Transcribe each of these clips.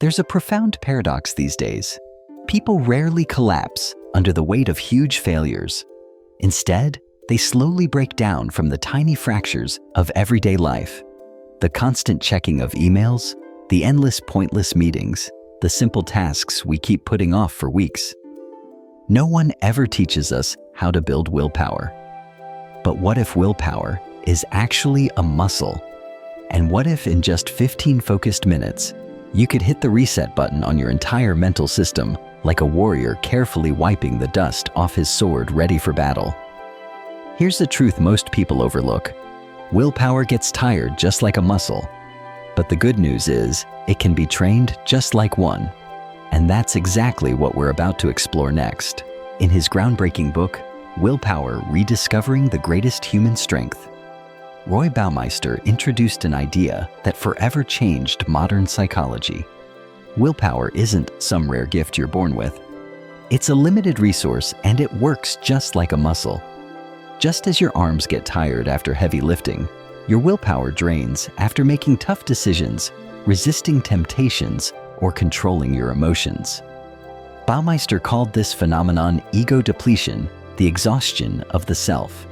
There's a profound paradox these days. People rarely collapse under the weight of huge failures. Instead, they slowly break down from the tiny fractures of everyday life. The constant checking of emails, the endless pointless meetings, the simple tasks we keep putting off for weeks. No one ever teaches us how to build willpower. But what if willpower is actually a muscle? And what if in just 15 focused minutes, you could hit the reset button on your entire mental system like a warrior carefully wiping the dust off his sword ready for battle? Here's the truth most people overlook. Willpower gets tired just like a muscle. But the good news is, it can be trained just like one. And that's exactly what we're about to explore next. In his groundbreaking book, Willpower: Rediscovering the Greatest Human Strength, Roy Baumeister introduced an idea that forever changed modern psychology. Willpower isn't some rare gift you're born with. It's a limited resource, and it works just like a muscle. Just as your arms get tired after heavy lifting, your willpower drains after making tough decisions, resisting temptations, or controlling your emotions. Baumeister called this phenomenon ego depletion, the exhaustion of the self.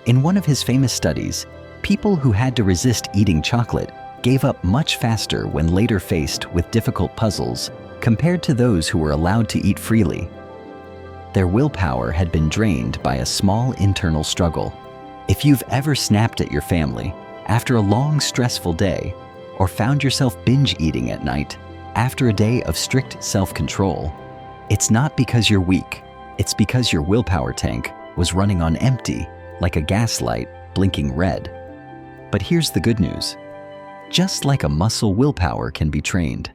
In one of his famous studies, people who had to resist eating chocolate gave up much faster when later faced with difficult puzzles compared to those who were allowed to eat freely. Their willpower had been drained by a small internal struggle. If you've ever snapped at your family after a long, stressful day, or found yourself binge eating at night after a day of strict self-control, it's not because you're weak. It's because your willpower tank was running on empty, like a gas light blinking red. But here's the good news. Just like a muscle, willpower can be trained.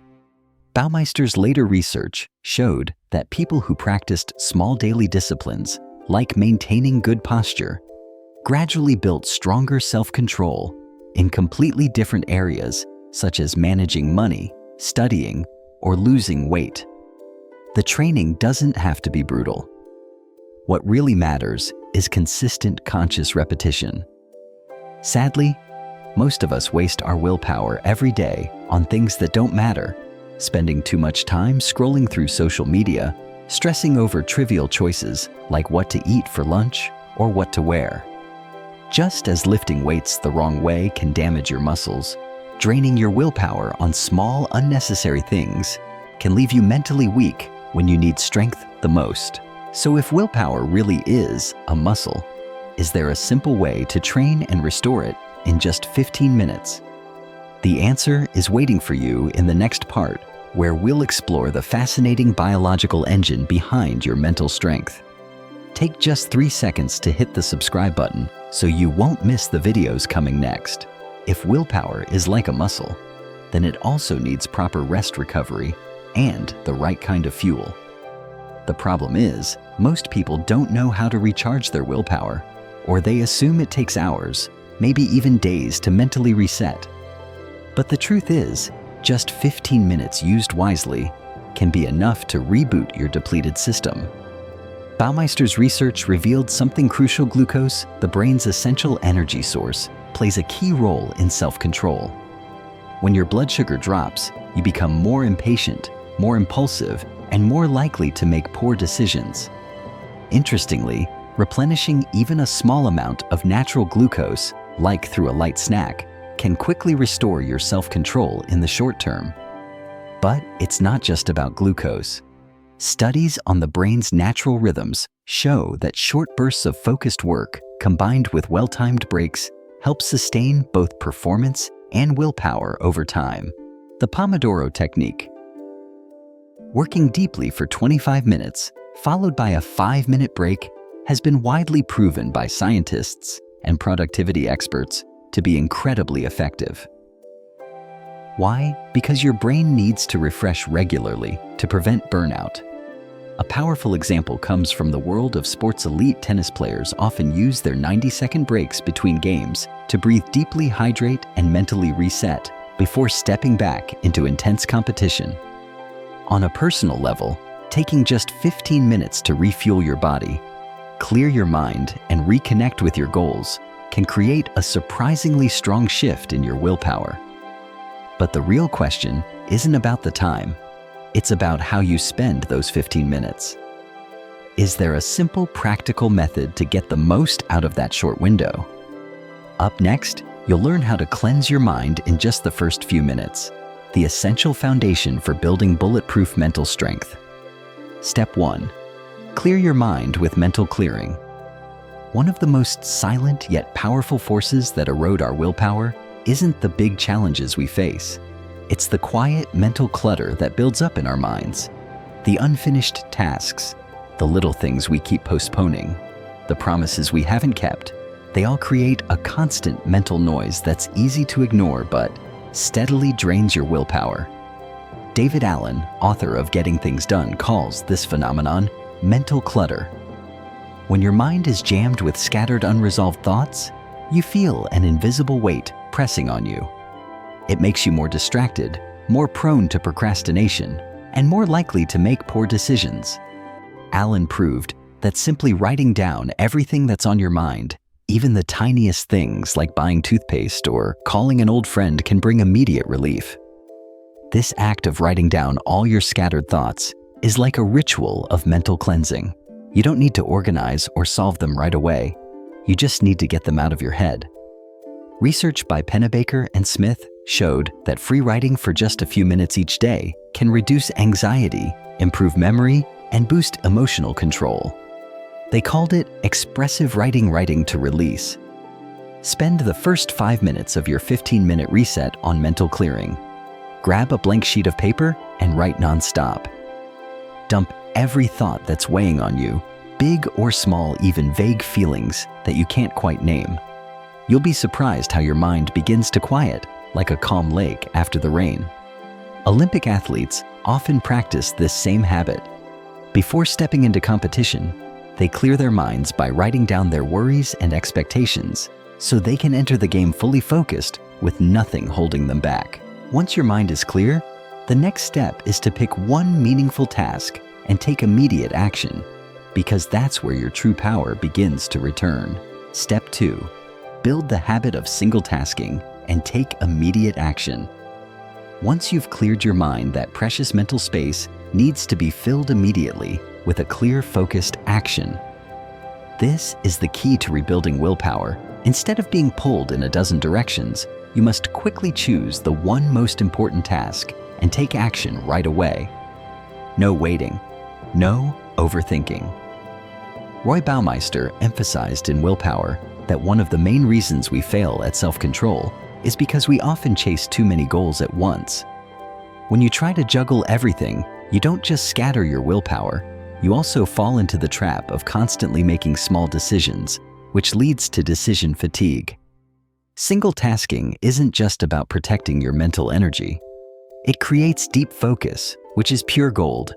Baumeister's later research showed that people who practiced small daily disciplines, like maintaining good posture, gradually built stronger self-control in completely different areas, such as managing money, studying, or losing weight. The training doesn't have to be brutal. What really matters is consistent conscious repetition. Sadly, most of us waste our willpower every day on things that don't matter, spending too much time scrolling through social media, stressing over trivial choices like what to eat for lunch or what to wear. Just as lifting weights the wrong way can damage your muscles, draining your willpower on small, unnecessary things can leave you mentally weak when you need strength the most. So if willpower really is a muscle, is there a simple way to train and restore it in just 15 minutes? The answer is waiting for you in the next part, where we'll explore the fascinating biological engine behind your mental strength. Take just 3 seconds to hit the subscribe button so you won't miss the videos coming next. If willpower is like a muscle, then it also needs proper rest recovery and the right kind of fuel. The problem is, most people don't know how to recharge their willpower, or they assume it takes hours, maybe even days to mentally reset. But the truth is, just 15 minutes used wisely can be enough to reboot your depleted system. Baumeister's research revealed something crucial: glucose, the brain's essential energy source, plays a key role in self-control. When your blood sugar drops, you become more impatient, more impulsive, and more likely to make poor decisions. Interestingly, replenishing even a small amount of natural glucose, like through a light snack, can quickly restore your self-control in the short term. But it's not just about glucose. Studies on the brain's natural rhythms show that short bursts of focused work, combined with well-timed breaks, help sustain both performance and willpower over time. The Pomodoro technique. Working deeply for 25 minutes, followed by a 5-minute break, has been widely proven by scientists and productivity experts to be incredibly effective. Why? Because your brain needs to refresh regularly to prevent burnout. A powerful example comes from the world of sports. Elite tennis players often use their 90-second breaks between games to breathe deeply, hydrate, and mentally reset before stepping back into intense competition. On a personal level, taking just 15 minutes to refuel your body, clear your mind, and reconnect with your goals can create a surprisingly strong shift in your willpower. But the real question isn't about the time. It's about how you spend those 15 minutes. Is there a simple, practical method to get the most out of that short window? Up next, you'll learn how to cleanse your mind in just the first few minutes, the essential foundation for building bulletproof mental strength. Step 1. Clear your mind with mental clearing. One of the most silent yet powerful forces that erode our willpower isn't the big challenges we face. It's the quiet mental clutter that builds up in our minds. The unfinished tasks, the little things we keep postponing, the promises we haven't kept, they all create a constant mental noise that's easy to ignore but steadily drains your willpower. David Allen, author of Getting Things Done, calls this phenomenon mental clutter. When your mind is jammed with scattered unresolved thoughts, you feel an invisible weight pressing on you. It makes you more distracted, more prone to procrastination, and more likely to make poor decisions. Allen proved that simply writing down everything that's on your mind, even the tiniest things like buying toothpaste or calling an old friend, can bring immediate relief. This act of writing down all your scattered thoughts is like a ritual of mental cleansing. You don't need to organize or solve them right away. You just need to get them out of your head. Research by Pennebaker and Smith showed that free writing for just a few minutes each day can reduce anxiety, improve memory, and boost emotional control. They called it expressive writing to release. Spend the first 5 minutes of your 15-minute reset on mental clearing. Grab a blank sheet of paper and write nonstop. Dump every thought that's weighing on you, big or small, even vague feelings that you can't quite name. You'll be surprised how your mind begins to quiet, like a calm lake after the rain. Olympic athletes often practice this same habit. Before stepping into competition, they clear their minds by writing down their worries and expectations so they can enter the game fully focused with nothing holding them back. Once your mind is clear, the next step is to pick one meaningful task and take immediate action, because that's where your true power begins to return. Step 2. Build the habit of single tasking and take immediate action. Once you've cleared your mind, that precious mental space needs to be filled immediately with a clear, focused action. This is the key to rebuilding willpower. Instead of being pulled in a dozen directions, you must quickly choose the one most important task and take action right away. No waiting. No overthinking. Roy Baumeister emphasized in Willpower that one of the main reasons we fail at self-control is because we often chase too many goals at once. When you try to juggle everything, you don't just scatter your willpower, you also fall into the trap of constantly making small decisions, which leads to decision fatigue. Single tasking isn't just about protecting your mental energy. It creates deep focus, which is pure gold.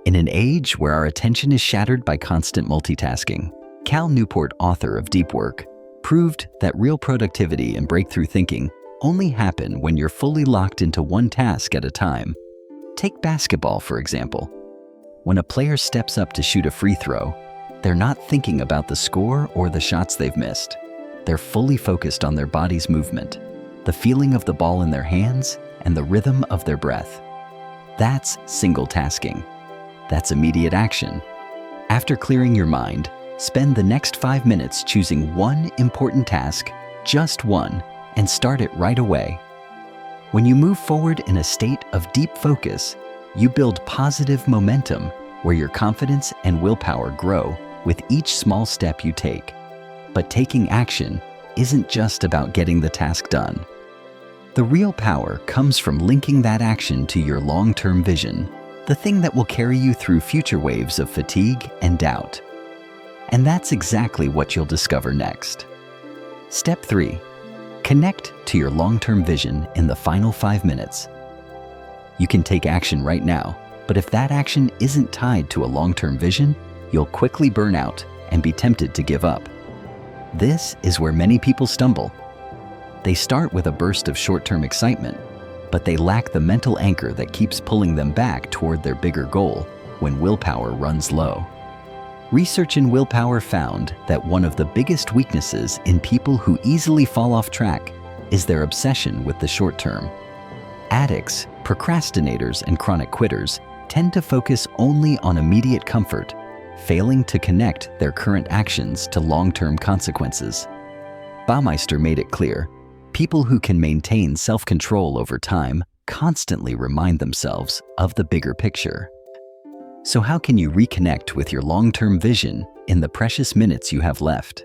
In an age where our attention is shattered by constant multitasking, Cal Newport, author of Deep Work, proved that real productivity and breakthrough thinking only happen when you're fully locked into one task at a time. Take basketball, for example. When a player steps up to shoot a free throw, they're not thinking about the score or the shots they've missed. They're fully focused on their body's movement, the feeling of the ball in their hands, and the rhythm of their breath. That's single tasking. That's immediate action. After clearing your mind, spend the next 5 minutes choosing one important task, just one, and start it right away. When you move forward in a state of deep focus, you build positive momentum where your confidence and willpower grow with each small step you take. But taking action isn't just about getting the task done. The real power comes from linking that action to your long-term vision, the thing that will carry you through future waves of fatigue and doubt. And that's exactly what you'll discover next. Step 3. Connect to your long-term vision in the final 5 minutes. You can take action right now, but if that action isn't tied to a long-term vision, you'll quickly burn out and be tempted to give up. This is where many people stumble. They start with a burst of short-term excitement, but they lack the mental anchor that keeps pulling them back toward their bigger goal when willpower runs low. Research in Willpower found that one of the biggest weaknesses in people who easily fall off track is their obsession with the short term. Addicts, procrastinators, and chronic quitters tend to focus only on immediate comfort, failing to connect their current actions to long-term consequences. Baumeister made it clear, people who can maintain self-control over time constantly remind themselves of the bigger picture. So how can you reconnect with your long-term vision in the precious minutes you have left?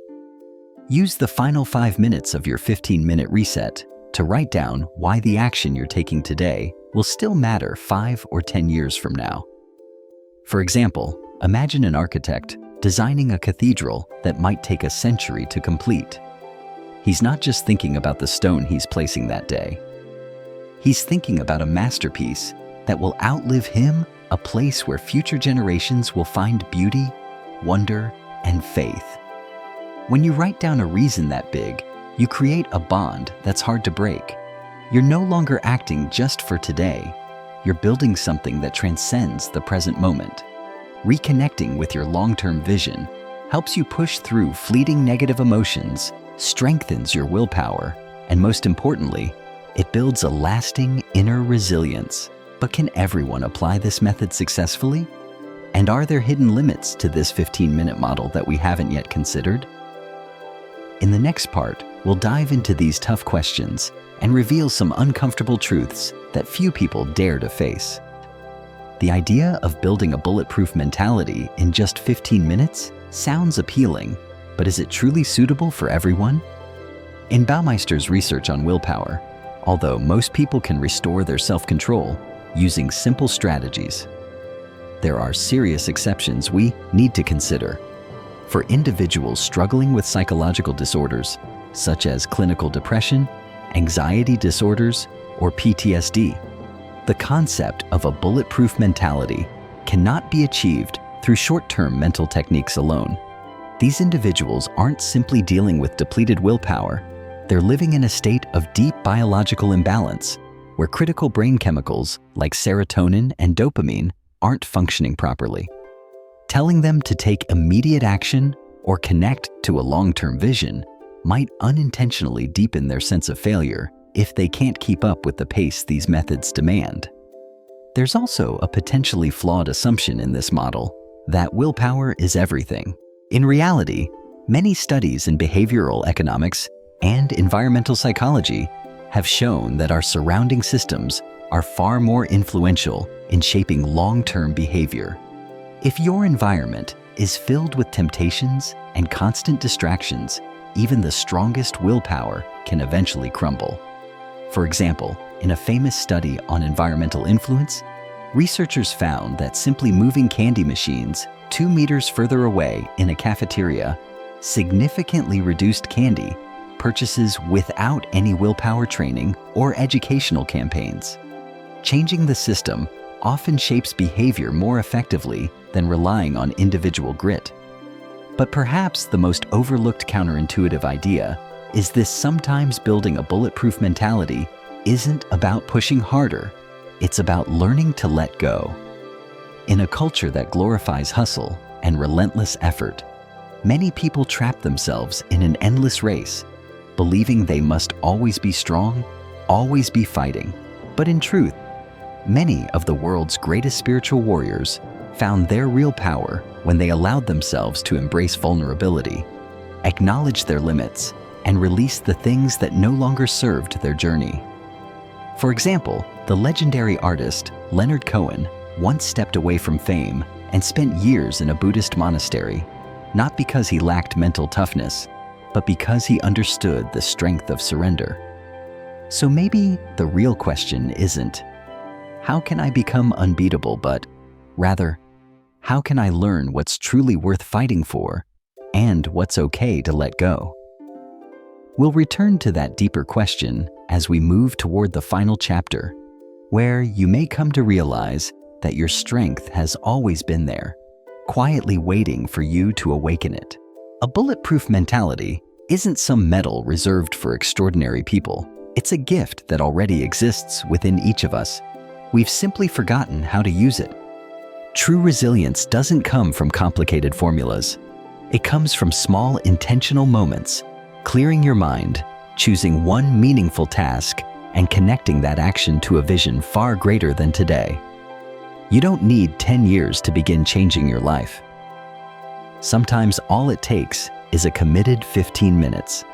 Use the final 5 minutes of your 15-minute reset to write down why the action you're taking today will still matter 5 or 10 years from now. For example, imagine an architect designing a cathedral that might take a century to complete. He's not just thinking about the stone he's placing that day. He's thinking about a masterpiece that will outlive him, a place where future generations will find beauty, wonder, and faith. When you write down a reason that big, you create a bond that's hard to break. You're no longer acting just for today. You're building something that transcends the present moment. Reconnecting with your long-term vision helps you push through fleeting negative emotions, strengthens your willpower, and most importantly, it builds a lasting inner resilience. But can everyone apply this method successfully? And are there hidden limits to this 15-minute model that we haven't yet considered? In the next part, we'll dive into these tough questions and reveal some uncomfortable truths that few people dare to face. The idea of building a bulletproof mentality in just 15 minutes sounds appealing, but is it truly suitable for everyone? In Baumeister's research on willpower, although most people can restore their self-control using simple strategies, there are serious exceptions we need to consider. For individuals struggling with psychological disorders, such as clinical depression, anxiety disorders, or PTSD, the concept of a bulletproof mentality cannot be achieved through short-term mental techniques alone. These individuals aren't simply dealing with depleted willpower, they're living in a state of deep biological imbalance, where critical brain chemicals like serotonin and dopamine aren't functioning properly. Telling them to take immediate action or connect to a long-term vision might unintentionally deepen their sense of failure if they can't keep up with the pace these methods demand. There's also a potentially flawed assumption in this model that willpower is everything. In reality, many studies in behavioral economics and environmental psychology have shown that our surrounding systems are far more influential in shaping long-term behavior. If your environment is filled with temptations and constant distractions, even the strongest willpower can eventually crumble. For example, in a famous study on environmental influence, researchers found that simply moving candy machines 2 meters further away in a cafeteria significantly reduced candy purchases without any willpower training or educational campaigns. Changing the system often shapes behavior more effectively than relying on individual grit. But perhaps the most overlooked counterintuitive idea is this: sometimes building a bulletproof mentality isn't about pushing harder, it's about learning to let go. In a culture that glorifies hustle and relentless effort, many people trap themselves in an endless race, believing they must always be strong, always be fighting. But in truth, many of the world's greatest spiritual warriors found their real power when they allowed themselves to embrace vulnerability, acknowledge their limits, and release the things that no longer served their journey. For example, the legendary artist Leonard Cohen once stepped away from fame and spent years in a Buddhist monastery, not because he lacked mental toughness, but because he understood the strength of surrender. So maybe the real question isn't, how can I become unbeatable, but rather, how can I learn what's truly worth fighting for and what's okay to let go? We'll return to that deeper question as we move toward the final chapter, where you may come to realize that your strength has always been there, quietly waiting for you to awaken it. A bulletproof mentality isn't some medal reserved for extraordinary people. It's a gift that already exists within each of us. We've simply forgotten how to use it. True resilience doesn't come from complicated formulas. It comes from small, intentional moments, clearing your mind, choosing one meaningful task, and connecting that action to a vision far greater than today. You don't need 10 years to begin changing your life. Sometimes all it takes is a committed 15 minutes.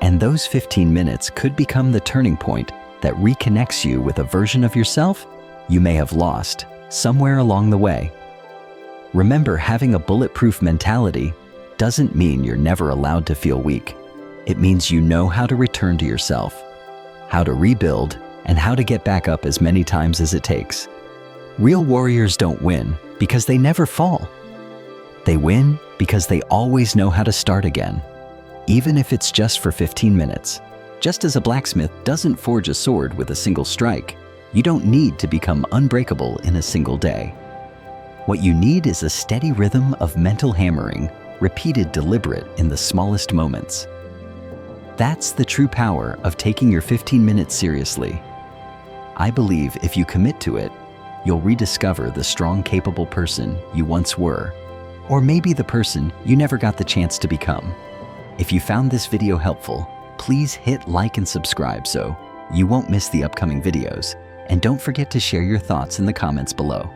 And those 15 minutes could become the turning point that reconnects you with a version of yourself you may have lost somewhere along the way. Remember, having a bulletproof mentality doesn't mean you're never allowed to feel weak. It means you know how to return to yourself, how to rebuild, and how to get back up as many times as it takes. Real warriors don't win because they never fall. They win because they always know how to start again, even if it's just for 15 minutes. Just as a blacksmith doesn't forge a sword with a single strike, you don't need to become unbreakable in a single day. What you need is a steady rhythm of mental hammering, repeated deliberate in the smallest moments. That's the true power of taking your 15 minutes seriously. I believe if you commit to it, you'll rediscover the strong, capable person you once were, or maybe the person you never got the chance to become. If you found this video helpful, please hit like and subscribe so you won't miss the upcoming videos. And don't forget to share your thoughts in the comments below.